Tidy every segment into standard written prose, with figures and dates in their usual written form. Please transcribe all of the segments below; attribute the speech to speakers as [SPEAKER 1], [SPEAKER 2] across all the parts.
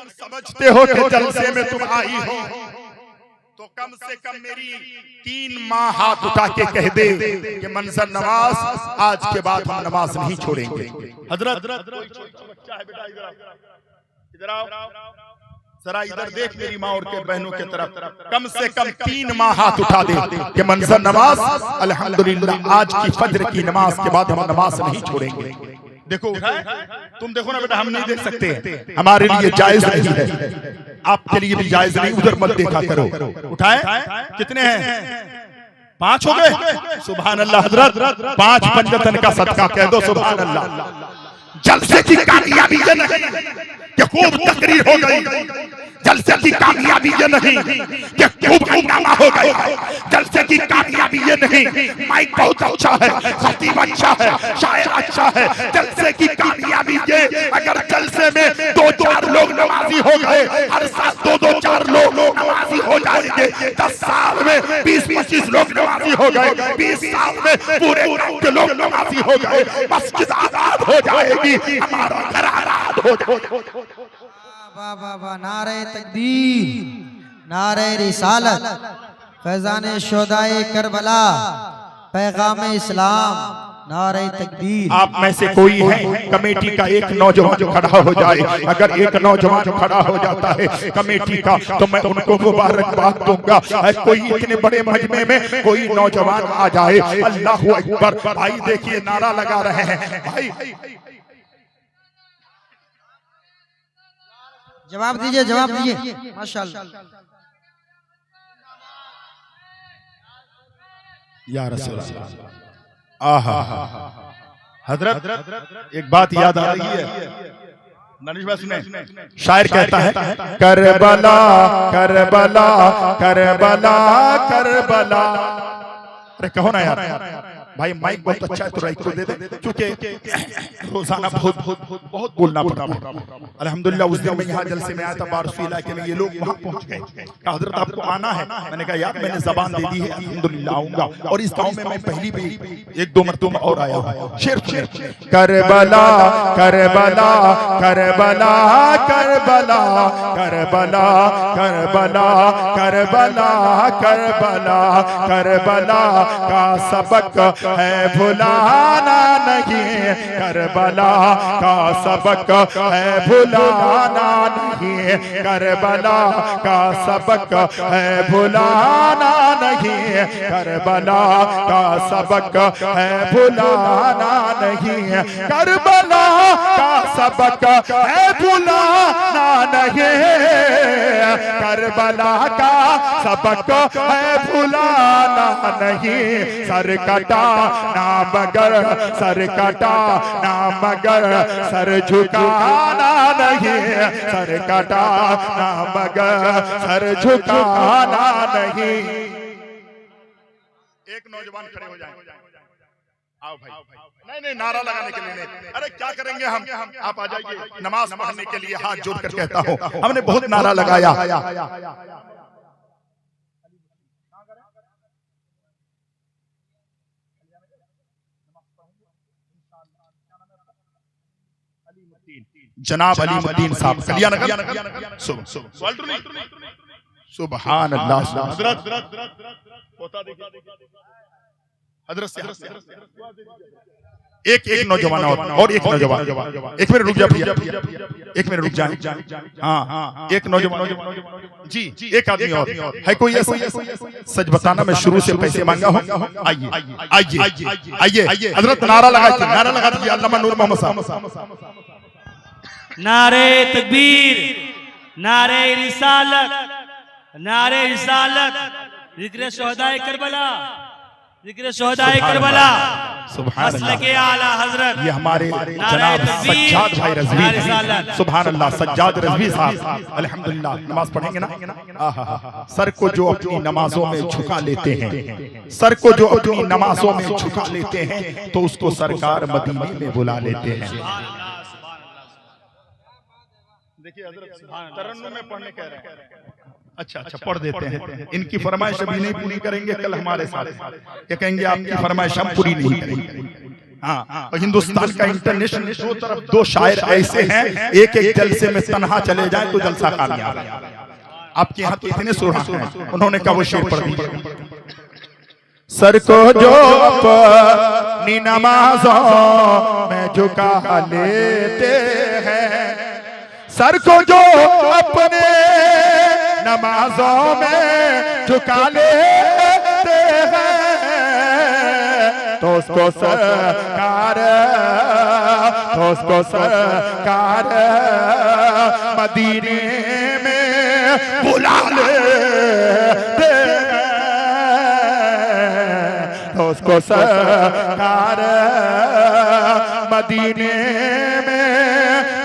[SPEAKER 1] तुम समझते हो कि जलसे में तुम आई हो तो कम से कम मेरी 3 माह हाथ उठा के कह दे कि मंजर नवाज आज के बाद हम नमाज नहीं छोड़ेंगे। हजरत बच्चा है बेटा, इधर आओ जरा, इधर देख मेरी माँ और के बहनों की तरफ। कम से कम 3 माह हाथ उठा दे कि मंजर नवाज अल्हम्दुलिल्लाह आज की फज्र की नमाज के बाद हम नमाज नहीं छोड़ेंगे। देखो तुम देखो ना बेटा, हम नहीं देख सकते, हमारे लिए जायज नहीं है, आपके लिए भी जायज नहीं, उधर मत देखा करो। उठाए कितने हैं? 5 हो गए। सुभान अल्लाह। हजरत 5 पंजतन का सदका कह दो सुभान अल्लाह। जलसे की कामयाबी ये नहीं कि खूब तकरीर हो गई, जलसे की कामयाबी ये नहीं कि खूब हंगामा हो गया, जलसे की कामयाबी ये नहीं माइक बहुत अच्छा है, खतीब अच्छा है, शायर अच्छा है। जलसे की कामयाबी ये अगर जलसे में 2-4 लोग नमाजी हो गए, हर साल 2-4 लोग नमाजी हो जाएंगे, 10 साल में 20-25 लोग नमाजी हो गए, 20 साल में पूरे गांव के लोग नमाजी हो गए, मस्जिद आजाद हो जाएगी, हमारा घर आजाद हो जाएगा।
[SPEAKER 2] वाह वाह वाह, नारे तकबीर, नारे रिसालत, फैजान शोदाए करबला, पैगाम इस्लाम, नारे तकबीर।
[SPEAKER 1] आप में से कोई है कमेटी का एक नौजवान जो खड़ा हो जाए, अगर एक नौजवान जो खड़ा हो जाता है कमेटी का तो मैं उनको मुबारकबाद दूंगा। कोई इतने बड़े मजमे में कोई नौजवान आ जाए, अल्लाह अकबर। भाई देखिए नारा लगा रहे हैं भाई,
[SPEAKER 2] जवाब दीजिए, जवाब दीजिए माशाअल्लाह।
[SPEAKER 1] या रसूल अल्लाह। आहा हजरत एक बात याद आ रही है, दानिश भाई सुने, शायर कहता है करबला करबला करबला करबला। अरे कहो ना यार भाई, माइक बहुत अच्छा है तो राइट को दे दे, क्योंकि रोजाना बहुत बोलना पड़ता है। अल्हम्दुलिल्लाह उस दिन मैं यहाँ जलसे में आया था बारसूं इलाके में, ये लोग वहाँ पहुँच गए, कहा हजरत आपको आना है। मैंने कहा यार मैंने जबान दे दी है, अल्हम्दुलिल्लाह आऊंगा। और इस गांव में मैं पहली भी 1-2 मरतबा और आया हूँ। शेर Karbala Karbala Karbala Karbala Karbala Karbala Karbala Karbala Karbala का सबक है भुलाना नहीं, करबला का सबक है भुलाना नहीं, करबला का सबक है भुलाना नहीं, करबला का सबक है भुलाना नहीं, करबला का सबक है भुलाना नहीं, करबला का सबक है भुलाना नहीं। सर कटा ना मगर सर कटा ना मगर सर झुकाना नहीं, सर कटा ना मगर सर झुकाना नहीं। एक नौजवान खड़े हो जाए, आओ भाई। नहीं नारा लगाने के लिए नहीं, अरे क्या करेंगे हम, आप आ जाइए। नमाज पढ़ने के लिए हाथ जोड़कर कहता हूँ, हमने बहुत नारा लगाया। जनाब अलीमुद्दीन साहब कलियानगर। सुभान अल्लाह। एक नौजवान और एक नौजवान, एक मिनट रुक जा भैया, एक मिनट रुक जाए। हाँ एक नौजवान जी, एक आदमी और है कोई ऐसा? सच बताना मैं शुरू से पैसे मांगा हूँ। आइए आइए आइए आइए हजरत नारा लगा दीजिए। अल्लामा नूर मोहम्मद साहब।
[SPEAKER 3] नारे तकबीर, नारे रिसालत, नारे रिसालत, जिक्र शोहदाए करबला, जिक्र शोहदाए करबला, मसलके आला हजरत।
[SPEAKER 1] ये हमारे जनाब सज्जाद भाई रज़वी, सुभान अल्लाह, सज्जाद रज़वी साहब अल्हम्दुलिल्लाह। नमाज पढ़ेंगे ना? सर को जो अपनी नमाजों में झुका लेते हैं, सर को जो अपनी नमाजों में झुका लेते हैं तो उसको सरकार मदीने में बुला लेते हैं। देखिए हजरत तरन्नुम में पढ़ने कह रहे हैं। अच्छा पढ़ देते हैं। इनकी फरमाइश अभी नहीं पूरी करेंगे, कल हमारे साथ ये कहेंगे आपकी फरमाइश हम पूरी नहीं करेंगे। हाँ, और हिंदुस्तान का इंटरनेशनल दो तरफ दो शायर ऐसे हैं, एक एक जलसे में तन्हा चले जाए तो जलसा कामयाब है। आपके यहाँ तो इतने सुर हैं, उन्होंने कहा वो शेर पढ़ दिया। सर को जो अपनी नमाजों में झुका लेते हैं, सर को जो अपने नमाजों में झुका लेते हैं, तो उसको सरकार मदीने में बुला लेते हैं, तो उसको सरकार मदीने में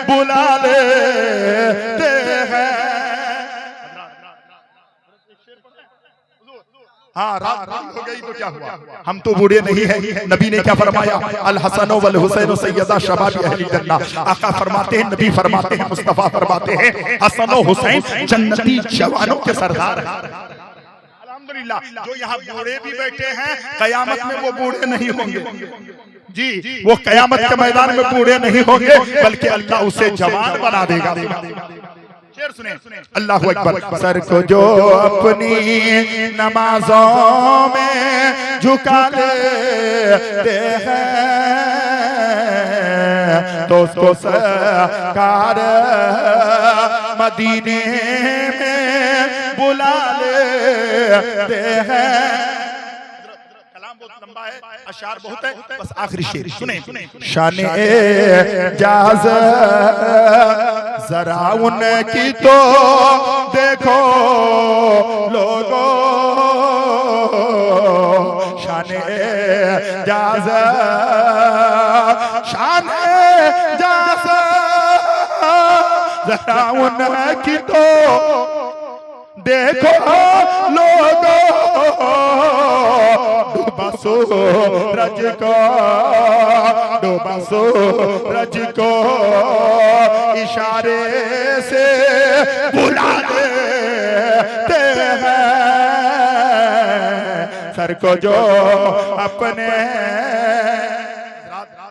[SPEAKER 1] बुला लेते हैं। हाँ, रात हो गई तो क्या हुआ, हम तो बूढ़े नहीं हैं। नबी ने क्या फरमाया, अल हसन वल हुसैन सैयदा शबाब अहली जन्नह। आका फरमाते हैं, नबी फरमाते हैं, मुस्तफा फरमाते हैं, हसन और हुसैन जन्नती जवानों के सरदार हैं। अल्हम्दुलिल्लाह, जो यहाँ बूढ़े भी बैठे हैं, कयामत में वो बूढ़े नहीं होंगे जी, वो कयामत के मैदान में बूढ़े नहीं होंगे, बल्कि अल्लाह उसे जवान बना देगा। शेर सुने, अल्लाह अकबर। सर को जो अपनी नमाजों में झुका लेते हैं, तो उसको सरकार मदीने में बुला लेते हैं। लंबा है, अशार बहुत है, बस आखिरी शेर सुने। शान एजाज जरा उनकी तो देखो लोगों, शान एजाज जरा उनकी तो देखो लोगों, डूबा सूरज सूरज को इशारे से बुला देते हैं, सर को जो अपने।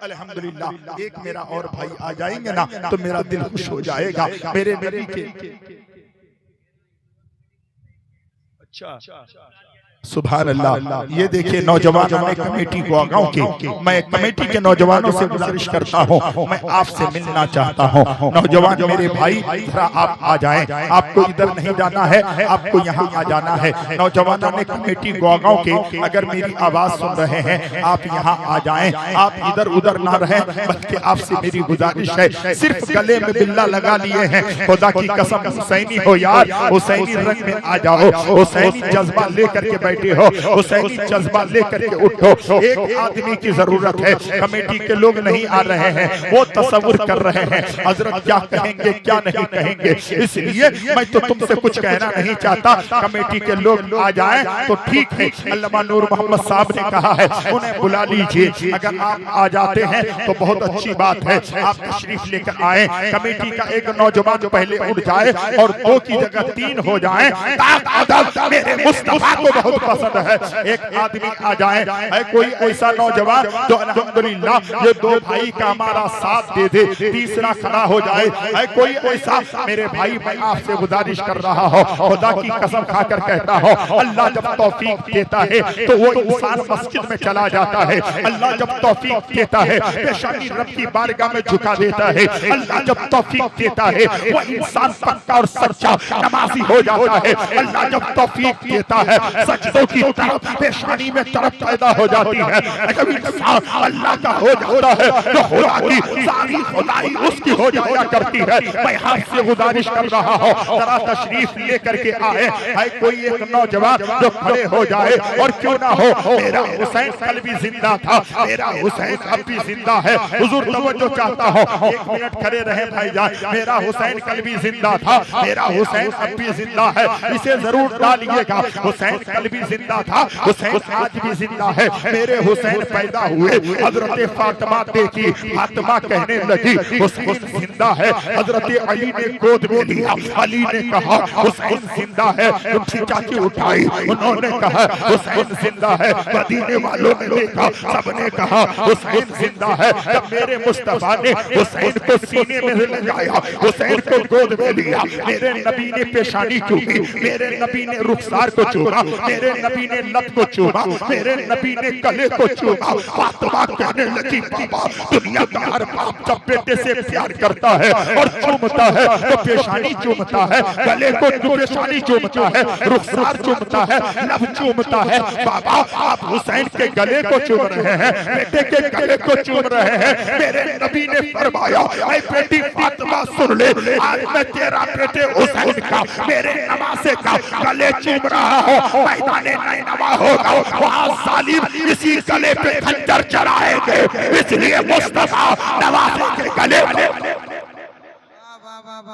[SPEAKER 1] अल्हम्दुलिल्लाह, एक मेरा और भाई आ जाएंगे ना तो मेरा दिल खुश हो जाएगा। मेरे नबी के सुभान अल्लाह। ये देखिए नौजवानों ने कमेटी गुड़गांव के, मैं कमेटी के नौजवानों से गुजारिश करता हूँ, मैं आपसे मिलना चाहता हूँ। नौजवान मेरे भाई जरा आप आ जाएं, आपको इधर नहीं जाना है, आपको यहाँ आ जाना है। नौजवानों ने कमेटी गुड़गांव के, अगर मेरी आवाज सुन रहे हैं आप यहाँ आ जाएं, आप इधर उधर ना रहें, बल्कि आपसे मेरी गुजारिश है, सिर्फ गले में बिल्ला लगा लिए हैं, खुदा की कसम हुसैनी हो यार, हुसैनी रंग में आ जाओ, हुसैनी जज्बा लेकर के बैठे हो, हुसैनी जज्बा लेकर के उठो। एक आदमी की जरूरत है, कमेटी के लोग नहीं आ रहे हैं, वो तसव्वुर कर रहे हैं हजरत क्या कहेंगे क्या नहीं कहेंगे, इसलिए मैं तो तुमसे कुछ कहना नहीं चाहता। कमेटी के लोग आ जाएं तो ठीक है, अल्लामा नूर मोहम्मद साहब ने कहा है उन्हें बुला लीजिए, अगर आप आ जाते हैं तो बहुत अच्छी बात है, आप तशरीफ लेकर आए। कमेटी का एक नौजवान पहले उठ जाए और 2 की जगह 3 हो जाए, मेरे मुस्तफा को बहुत पसंद है। एक आदमी आ जाए, है कोई ऐसा नौजवान जो अल्हम्दुलिल्लाह ये 2 भाई का हमारा साथ दे दे, तीसरा खड़ा हो जाए, है कोई ऐसा। मेरे भाई मैं आपसे गुजारिश कर रहा हूँ, खुदा की कसम खाकर कहता हूँ, अल्लाह जब तौफीक देता है तो वो इंसान मस्जिद में चला जाता है, अल्लाह जब तौफीक देता है पेशानी रब की बारगाह में झुका देता है, अल्लाह जब तौफीक देता है वो इंसान पक्का और सच्चा नमाजी हो जाता है, अल्लाह जब तौफीक देता है सजदों की तरफ पेशानी में तरफ पैदा हो जाती है। जब इंसान अल्लाह का हो जाता है तो खुदा की सारी खुदाई उसकी हो जाया करती है। मैं आपसे गुजारिश कर रहा हूँ जरा तशरीफ लेकर के आए, है कोई एक नौजवान जो खड़े हो जाए, और क्यों ना हो मेरा हुसैन कल भी जिंदा था, मेरा हुसैन अब भी जिंदा है। हुजूर तवज्जो चाहता हूँ, 1 मिनट खड़े रहे भाईजान, मेरा हुसैन कल भी जिंदा था, मेरा हुसैन अब भी जिंदा है, इसे जरूर डालिएगा। हुसैन कल भी जिंदा था, हुसैन आज भी जिंदा है। मेरे हुसैन पैदा हुए, हजरत फातिमा देखी, फातिमा कहने लगी हुसैन जिंदा है। हजरत अली ने गोद में लिया, अली ने कहा हुसैन जिंदा है। उनकी चाची उठाई, उन्होंने कहा हुसैन जिंदा है। मदीने वालों ने देखा, सबने कहा हुसैन जिंदा है। जब मेरे मुस्तफा ने हुसैन को सीने में लगाया, हुसैन को गोद में लिया, मेरे नबी ने पेशानी चूमी, मेरे नबी ने रुखसार को चूमा, मेरे नबी ने लब को चूमा, मेरे नबी ने गले को चूमा। फातिमा कहने लगी बाबा, दुनिया का हर बाप जब बेटे से प्यार करता है और चूमता है तो पेशानी चूमता है, गले को पेशानी चूमता है, रुखसार चूमता है, लब चूमता है। बाबा आप हुसैन के गले को चूम रहे हैं, बेटे के गले को चूम रहे हैं। मेरे नबी ने फरमाया ऐ बेटी फातिमा सुन ले, आज मैं तेरा बेटे हुसैन का, मेरे नवासे का गले चूम रहा हो। मैदाने नैनवा होगा, वहां जालिम इसी गले पे खंजर चलाएंगे, इसलिए मुस्तफा नवासे के गले में।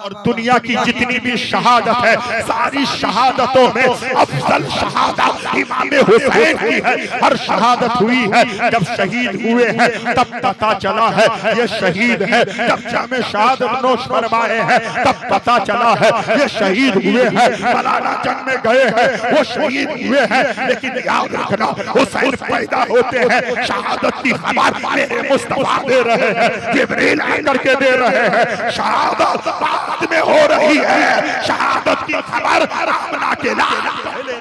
[SPEAKER 1] और दुनिया की जितनी भी शहादत है, सारी शहादतों में अफजल शहादत इमाम हुसैन की है। हर शहादत हुई है, जब शहीद हुए हैं तब पता चला है ये शहीद है। जब जामे शहादत नोश फरमाए हैं तब पता चला है ये शहीद हुए हैं। फलाना जंग में गए हैं, वो शहीद हुए हैं। लेकिन याद रखना, हुसैन पैदा होते हैं, शहादत की खबर मेरे मुस्तफा दे रहे हैं, जिब्रील आकर के दे रहे हैं। शहादत बाद में हो रही है, शहादत की खबर आमना के लाल।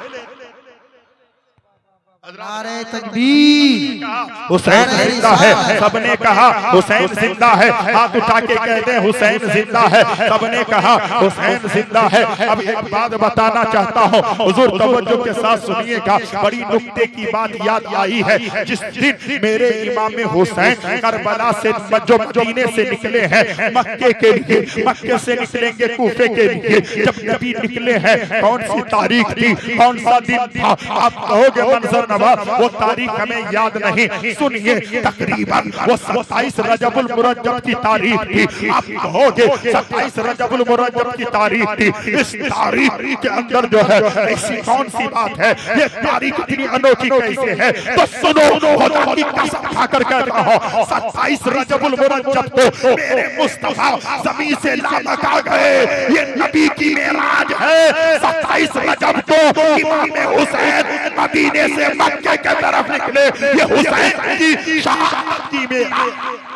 [SPEAKER 2] नारे तकबीर,
[SPEAKER 1] हुसैन जिंदा है। सबने कहा हुसैन जिंदा है, हाथ उठा के कहते हैं हुसैन जिंदा है। सबने कहा हुसैन जिंदा है। अब एक बात बताना चाहता हूँ, हुजूर तवज्जो के साथ सुनिएगा, बड़ी नुक्ते की बात याद आई है। जिस दिन मेरे इमाम हुसैन करबला से जो मदीने से निकले हैं मक्के के लिए, मक्के से निकलेंगे कूफे के लिए, जब नबी निकले हैं कौन सी तारीख थी, कौन सा दिन था? आप कहोगे मंजर नवाज, वो तारीख हमें याद नहीं। सुनिए, तकरीबन वो 27 रजबुल मुरज्जब की तारीख थी। आप कहोगे 27 रजबुल मुरज्जब की तारीख थी। इस तारीख के अंदर जो है ऐसी कौन सी बात है, ये तारीख इतनी अनोखी कैसे है? तो सुनो, खुदा की कसम खाकर कहता हूं, 27 रजबुल मुरज्जब को मेरे मुस्तफा ज़मीन से लामक आ गए। ये नबी की मेराज है। 27 रजब को इमाम हुसैन मदीने से मक्के की तरफ निकले। ये हुसैन की शहादत की मेराज।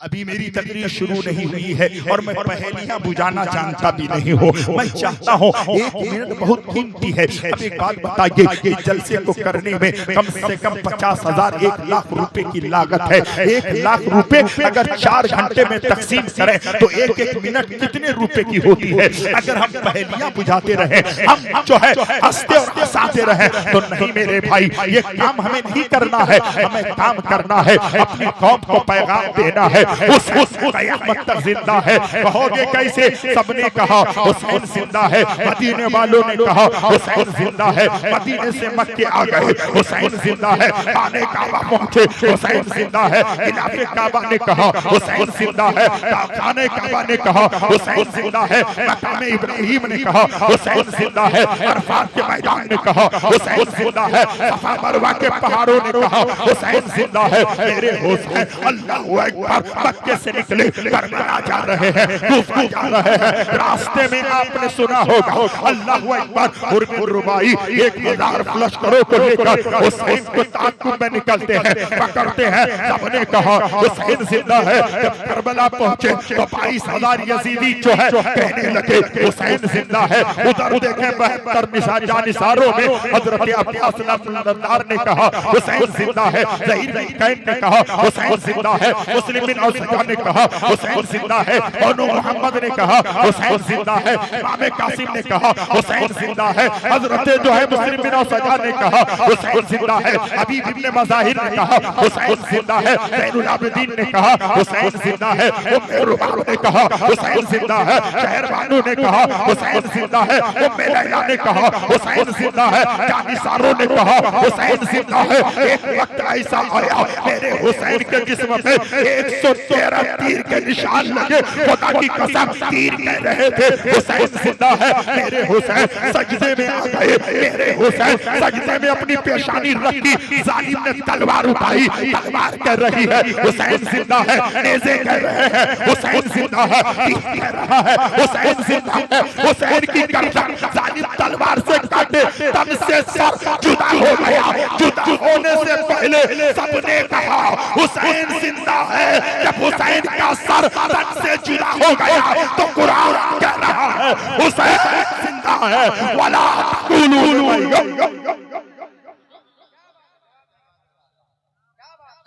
[SPEAKER 1] अभी मेरी तकरीर शुरू नहीं हुई है और मैं पहेलियां बुझाना जानता भी नहीं हूँ। मैं चाहता हूँ 1 मिनट बहुत कीमती है। अब एक बात बताइए, इस जलसे को करने में कम से कम 50,000 1 लाख रुपए की लागत है। 1 लाख रुपए अगर 4 घंटे में तकसीम करें तो 1-1 मिनट कितने रुपए की होती है? अगर हम पहेलियां बुझाते रहे, हम जो है हंसते और हंसाते रहे तो नहीं मेरे भाई, ये काम हमें नहीं करना है। हमें काम करना है, अपनी कौम को पैगाम देना है। उस कयामत तक जिंदा है। कहोगे कैसे? सबने कहा हुसैन जिंदा है। मदीने वालों ने कहा हुसैन जिंदा है। मदीने से मक्के आ गए, हुसैन जिंदा है। खाने काबा पहुंचे, हुसैन जिंदा है। खिलाफे काबा ने कहा हुसैन जिंदा है। खाने काबा ने कहा हुसैन जिंदा है। मकाम इब्राहिम ने कहा हुसैन जिंदा है। अरफात के मैदान ने कहा हुसैन जिंदा है। सफा मरवा के पहाड़ों ने कहा हुसैन जिंदा है। मेरे हुसैन अल्लाहू अकबर मक्के से निकले, करबला जा रहे हैं, कूफा जा रहे हैं। रास्ते में आपने सुना होगा अल्लाहू अकबर रुबाई 1000 लश्करों को लेकर हुसैन को ताक़ुब में निकलते हैं, पकड़ते हैं। सबने कहा हुसैन जिंदा है। जब करबला पहुंचे तो 22,000 यजीदी जो है कहने लगे हुसैन जिंदा है। उधर देखें 72 जानिसारों में हजरत अब्बास नदार ने कहा हुसैन जिंदा है। ज़हीर बिन कैन ने कहा हुसैन जिंदा है। मुस्लिम बिन औसजा ने कहा हुसैन जिंदा है। बानो मोहम्मद ने कहा हुसैन जिंदा है। इमाम कासिम ने कहा हुसैन जिंदा है। हजरत जो है मुस्लिम बिन औसजा ने कहा हुसैन जिंदा है। हबीब इब्न मज़ाहिर ने कहा हुसैन जिंदा है। ज़ैनुल आबिदीन ने कहा हुसैन जिंदा है। उम्मे रुबाब ने कहा हुसैन जिंदा है। शहरबानू ने कहा हुसैन जिंदा है। उम्मे लैला ने कहा हुसैन जिंदा है। जानिसारों ने कहा हुसैन जिंदा है। एक वक्त ऐसा आया मेरे हुसैन के जिस्म पे 100 13 तीर के निशान लगे। खुदा की कसम तीर कह रहे थे हुसैन जिंदा है। मेरे हुसैन सजदे में आ गए, मेरे हुसैन सजदे में अपनी पेशानी रखी। जालिम ने तलवार उठाई, तलवार कह रही है हुसैन जिंदा है। नेज़े कह रहे हैं हुसैन जिंदा है, तीर कह रहा है हुसैन जिंदा है। हुसैन की गर्दन जालिम तलवार से काटे, तन से सर जुदा हो गया। जुदा होने से पहले सबने कहा हुसैन जिंदा है। जब हुसैन का सर तन से जुदा हो गया तो कुरान कह रहा है हुसैन जिंदा है। वला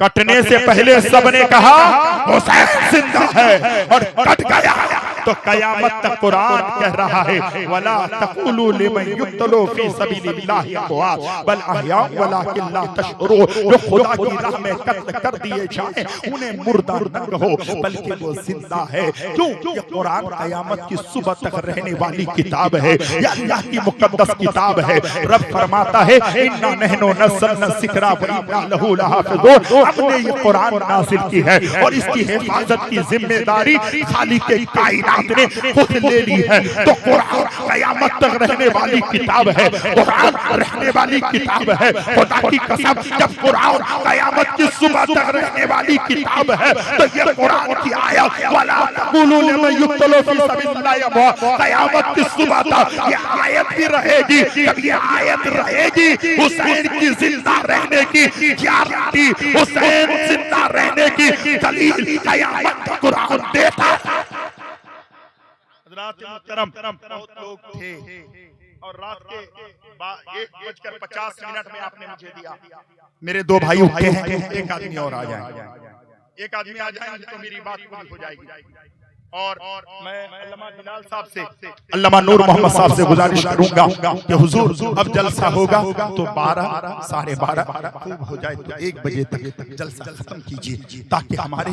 [SPEAKER 1] कटने से पहले सबने कहा हुसैन जिंदा है और कट गया तो कयामत तक कुरान कह रहा है वला तक़ूलू लिमन युक़्तलू फी सबीलिल्लाहि अमवात बल अहया वलाकिन ला तशउरून। जो खुदा की राह में कत्ल कर दिए जाए उन्हें मुर्दा न कहो बल्कि वो जिंदा है। क्यों? ये कुरान कयामत की सुबह तक रहने वाली किताब है, ये अल्लाह की मुकद्दस किताब है। रब फरमाता है इन्ना नहनु नज़्ज़लना ज़िक्रा व इन्ना लहू लहाफ़िज़ून। हमने ये कुरान नाज़िल की है और इसकी हिफाजत की जिम्मेदारी खालिक के कायनात ने खुद ले ली है। तो कुरान कयामत तक रहने वाली किताब है, कुरान रहने वाली किताब है। खुदा की कसम जब कुरान कयामत की सुबह तक रहने वाली किताब है तो ये कुरान की आयत वला तक़ूलू लिमन युक़्तलू फी सबीलिल्लाहि अमवात कयामत की सुबह तक ये आयत भी रहेगी। जब ये आयत रहेगी हुसैन की जिंदा रहने की गारंटी, हुसैन जिंदा रहने की दलील कयामत का कुरान देता है। बहुत लोग थे और रात के 1:50 में आपने मुझे दिया। मेरे 2 भाई उठे हैं, एक आदमी और आ जाए, एक आदमी आ जाए तो मेरी बात पूरी हो जाएगी। और मैं अल्लामा बिलाल साहब से, अल्लामा नूर मोहम्मद साहब से गुजारिश करूंगा कि हुजूर अब जलसा होगा तो 12 साढ़े 12 खूब हो जाए तो 1 बजे तक जलसा खत्म कीजिए ताकि हमारे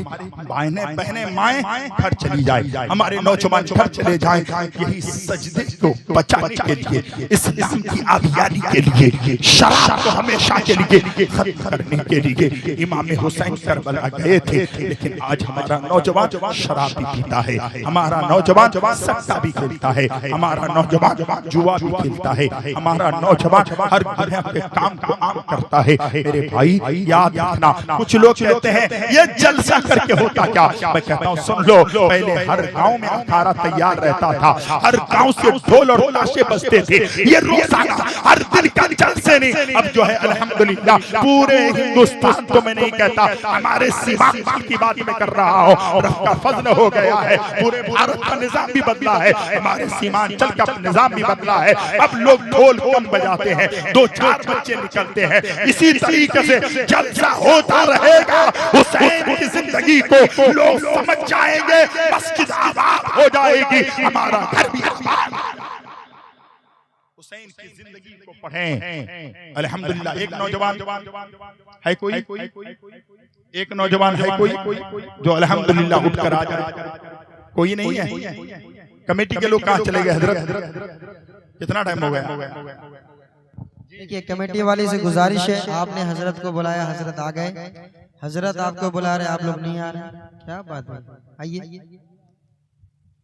[SPEAKER 1] बहनें माएं घर चली जाए, हमारे नौजवान घर चले जाएं। यही सजदे को बचाने के लिए, इस्लाम की आबियारी के लिए, शराब को हमेशा के लिए खत्म करने के लिए इमाम हुसैन करबला गए थे। लेकिन आज हमारा नौजवान शराब भी पीता है, हमारा नौजवान सट्टा भी खेलता है, हमारा नौजवान जुआ भी खेलता है, हमारा नौजवान हर तरह के काम को आम करता है। मेरे भाई याद रखना, कुछ लोग कहते हैं ये जलसा करके होता क्या? मैं कहता हूँ सुन लो, पहले हर गांव में अखाड़ा तैयार रहता था, हर गांव से ढोल और ताशे बजते थे। ये रोजाना हर दिन का जलसे नहीं। अब जो है अल्हम्दुलिल्लाह पूरे हिंदुस्तान तो मैं नहीं कहता, हमारे सीमांचल की बात मैं कर रहा हूँ, रब का फजल हो गया है। पूरे भारत का निजाम भी बदला है, हमारे सीमांचल का निजाम भी बदला है। अब लोग ढोल कम बजाते हैं, 2-4 बच्चे निकलते हैं। इसी तरीके से जलसा होता रहेगा। हुसैन की जिंदगी को लोग समझ जाएंगे, मस्जिद आबाद हो जाएगी, हमारा घर भी आबाद। हुसैन की जिंदगी को पढ़ें। अल्हम्दुलिल्लाह एक नौजवान है, कोई एक नौजवान है कोई जो अल्हम्दुलिल्लाह उठकर आ जाए? कोई नहीं है। कमेटी के लोग कहाँ चले गए? हजरत कितना टाइम हो गया?
[SPEAKER 2] देखिए कमेटी वाले से गुजारिश है, आपने हजरत को बुलाया, हजरत आ गए, हजरत आपको बुला रहे, आप लोग नहीं आ रहे, क्या बात है? आइए।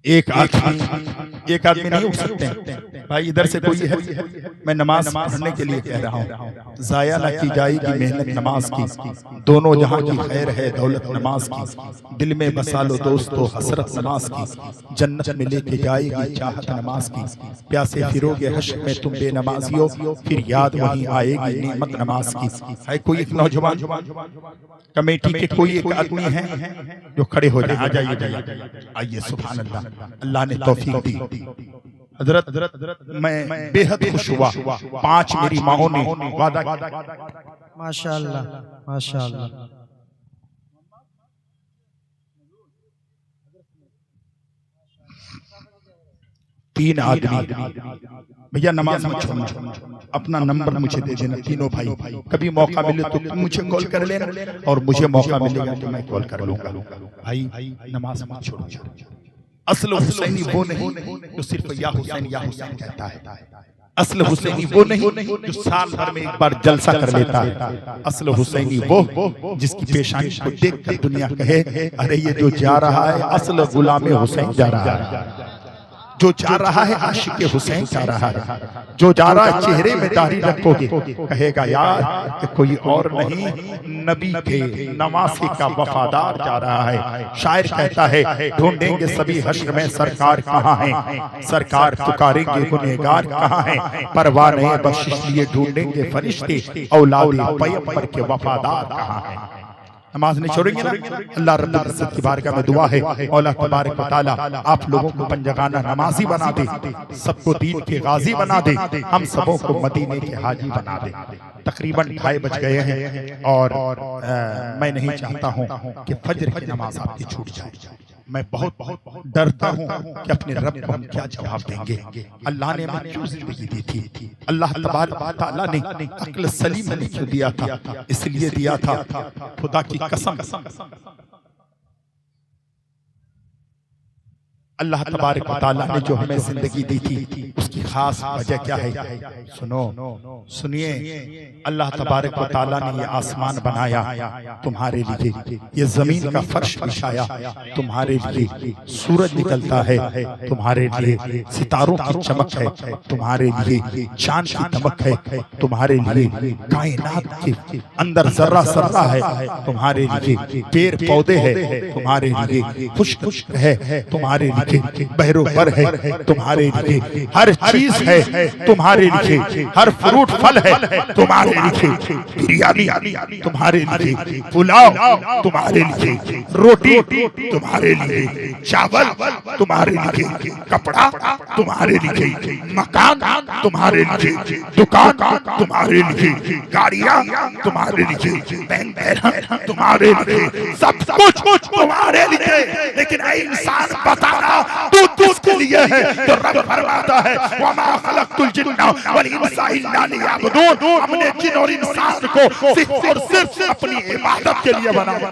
[SPEAKER 1] एक आदमी नहीं उठ सकते भाई? इधर से कोई है? मैं नमाज पढ़ने के लिए कह रहा हूँ। जाया न की जाएगी मेहनत नमाज की, दोनों जहां की खैर है दौलत नमाज की। दिल में बसा लो दोस्तों हसरत नमाज की, जन्नत में लेके जाएगी चाहत नमाज की। प्यासे फिरोगे हश्र में तुम बेनमाजियो, फिर याद वहीं आएगी नेमत नमाज की। है कोई एक नौजवान कमेटी के कोई एक आदमी है जो खड़े हो जाए? आ जाइए, आइए। सुभान अल्लाह, अल्लाह ने तौफीक दी। हजरत मैं बेहद खुश हुआ, 5 मेरी माओं ने वादा किया।
[SPEAKER 2] माशाअल्लाह माशाअल्लाह।
[SPEAKER 1] 3 आदमी, भैया नमाज मत छोड़ना, अपना नंबर मुझे दे देना तीनों भाई। कभी मौका मिले तो तुम मुझे कॉल कर लेना और मुझे मौका मिलेगा तो मैं कॉल कर लूंगा। भाई नमाज मत छोड़ो। असल हुसैनी वो नहीं जो सिर्फ या हुसैन कहता है। असल हुसैनी वो नहीं जो साल भर में एक बार जलसा कर लेता है। असल हुसैनी वो जिसकी पेशानी को देख कर दुनिया कहे अरे ये जो जा रहा है असल गुलाम हुसैन जा रहा है, जो जा रहा है आशिक हुसैन जा रहा है, जो जा रहा है चेहरे में दाढ़ी रखोगे कहेगा यार कि कोई और नहीं नबी के नवासे का वफादार जा रहा है। शायर कहता है ढूंढेंगे सभी हश्र में सरकार कहाँ है, सरकार पुकारेंगे गुनहगार कहाँ है, परवाह नहीं बख्शिश लिए ढूंढेंगे फरिश्ते औलाद पैगंबर के वफादार कहाँ है। नमाज नहीं छोड़ेंगे ना। अल्लाह रब्बुल इज्जत की बारगाह में दुआ है मौला तबारक व तआला आप लोगों को पंजगाना नमाजी बना दे, सबको दीन के गाजी बना दे, हम सबों को मदीने के हाजी बना दे। तकरीबन 2:30 बज गए हैं और मैं नहीं चाहता हूं कि फजर की नमाज आपकी छूट जाए। मैं बहुत डरता हूं कि अपने रब को हम क्या जवाब देंगे। अल्लाह ने हमें क्यों जिंदगी दी थी? अल्लाह तबारक व तआला ने अक्ल सलीम हमें क्यों दिया था? इसलिए दिया था खुदा की कसम अल्लाह तबारक व तआला ने जो हमें जिंदगी दी थी उसकी खास वजह क्या है? सुनिए, अल्लाह तबारक व तआला ने ये आसमान बनाया तुम्हारे लिए, ये जमीन का फर्श बिछाया तुम्हारे लिए, सूरज निकलता है तुम्हारे लिए, सितारों की चमक है तुम्हारे लिए, चांद की दमक है तुम्हारे लिए, कायनात के अंदर जर्रा सर्रा है तुम्हारे लिए, पेड़ पौधे है तुम्हारे लिए, खुश्क है तुम्हारे लिए, बहरो पर है तुम्हारे लिए, हर चीज है तुम्हारे लिए, हर फ्रूट फल है तुम्हारे लिए, बिरयानी तुम्हारे लिए, पुलाव तुम्हारे लिए, रोटी तुम्हारे लिए, चावल तुम्हारे लिए, कपड़ा तुम्हारे लिए, मकान तुम्हारे लिए, दुकान तुम्हारे लिए, गाड़ियां तुम्हारे लिए, बैंक बैलेंस तुम्हारे लिए, सब कुछ तुम्हारे लिए। लेकिन ऐ इंसान बताना तू किसके लिए है? तो रब फरमाता है वमा खलक़तुल जिन्ना वल इंसा इल्ला लियअबुदून, हमने जिन और इंसान को सिर्फ और सिर्फ अपनी इबादत के लिए बनाया।